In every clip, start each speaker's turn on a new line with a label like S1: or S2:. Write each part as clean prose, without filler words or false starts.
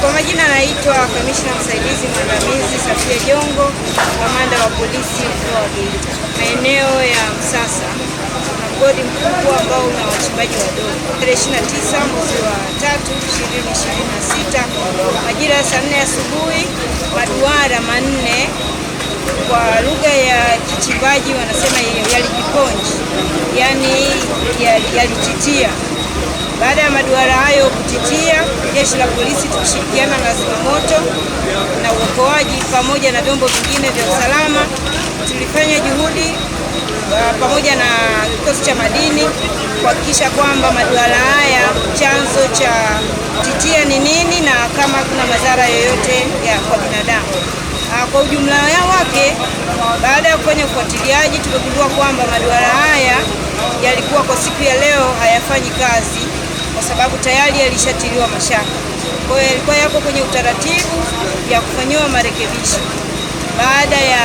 S1: Kwa majina naitwa Kamishna Msaidizi Mwandamizi Safia Jongo, kamanda wa polisi mkoa wa Geita. Maeneo ya Msasa na mgodi mkubwa ambao una wachimbaji wadogo. Tarehe 29 mwezi wa 3 2026 majira ya saa 4 asubuhi, maduara manne kwa lugha ya kichimbaji wanasema yalijiponji, yani yalititia. Baada ya maduara hayo kutitia, jeshi la polisi tukishirikiana na zimamoto na uokoaji pamoja na vyombo vingine vya usalama tulifanya juhudi pamoja na kikosi cha madini kuhakikisha kwamba maduara haya chanzo cha titia ni nini na kama kuna madhara yoyote kwa binadamu. Kwa ujumla wake, baada ya kufanya ufuatiliaji tumegundua kwamba maduara haya yalikuwa kwa siku ya leo hayafanyi kazi kwa sababu tayari yalishatiliwa mashaka. Kwa hiyo yalikuwa yako kwenye utaratibu ya kufanyiwa marekebisho. Baada ya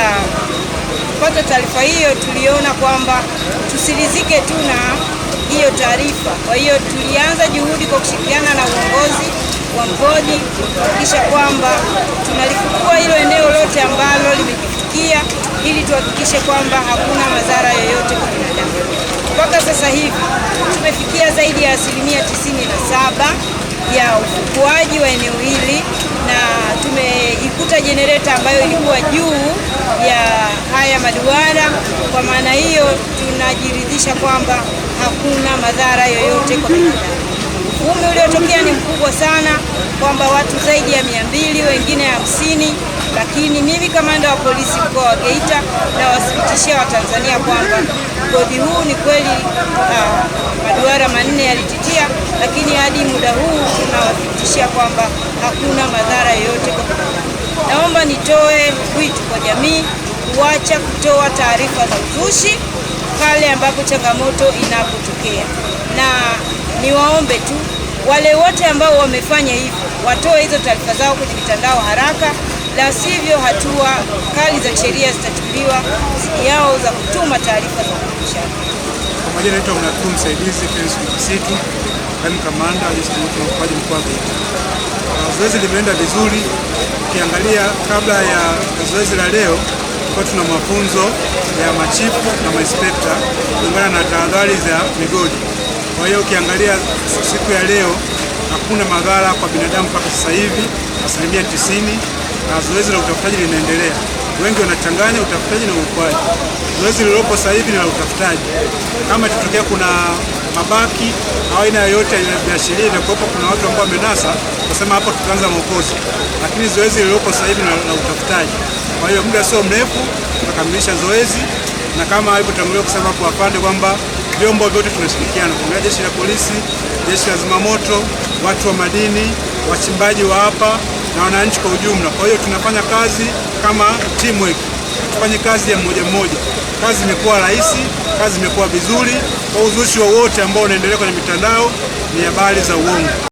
S1: kupata taarifa hiyo, tuliona kwamba tusilizike tu na hiyo taarifa. Kwa hiyo tulianza juhudi kwa kushirikiana na uongozi wa mgodi kuhakikisha kwamba tunalifukua hilo eneo lote ambalo limejifikia ili tuhakikishe kwamba hakuna madhara yoyote kwa binadamu. Mpaka sasa hivi tumefikia zaidi ya 97% ya ufukuaji wa eneo hili na tumeikuta jenereta ambayo ilikuwa juu ya haya maduara. Kwa maana hiyo tunajiridhisha kwamba hakuna madhara yoyote kwa binadamu. Uvumi uliotokea ni mkubwa sana kwamba watu zaidi ya 200, wengine 50, lakini mimi kamanda wa polisi mkoa wa Geita nawathibitishia Watanzania kwamba mgodi huu ni kweli maduara manne yalititia, lakini hadi muda huu tunawathibitishia kwamba hakuna madhara yoyote kwa binadamu. Naomba nitoe wito kwa jamii kuacha kutoa taarifa za uzushi pale ambapo changamoto inapotokea, na niwaombe tu wale wote ambao wamefanya hivyo watoe hizo taarifa zao kwenye mitandao haraka, la sivyo hatua kali za sheria zitachukuliwa dhidi yao za kutuma taarifa za uzushi.
S2: Kwa majina naitwa Msaidizi Msitu, kaimu kamanda wa jeshi la uokoaji mkoa wa Geita. Zoezi limeenda vizuri. Ukiangalia kabla ya zoezi la leo kwa tuna mafunzo ya machifu na mainspekta kulingana na tahadhari za migodi. Kwa hiyo ukiangalia siku ya leo hakuna madhara kwa binadamu mpaka sasa hivi 90%, na zoezi la utafutaji linaendelea. Wengi wanachanganya utafutaji na uokoaji. Zoezi lilopo sasa hivi ni la utafutaji. Kama itatokea kuna mabaki au aina yoyote ya viashiria inakopa kuna watu ambao wamenasa, kusema hapo tutaanza mwokozi. Lakini zoezi lilopo sasa hivi ni la utafutaji. Kwa hiyo muda sio mrefu tutakamilisha zoezi, na kama alivyotangulia kusema kwa afande kwamba vyombo vyote tunashirikiana, kuna jeshi la polisi, jeshi la zimamoto, watu wa madini, wachimbaji wa hapa na wananchi kwa ujumla. Kwa hiyo tunafanya kazi kama teamwork, tufanye kazi ya mmoja mmoja. Kazi imekuwa rahisi, kazi imekuwa vizuri. Kwa uzushi wowote ambao unaendelea kwenye mitandao ni habari za uongo.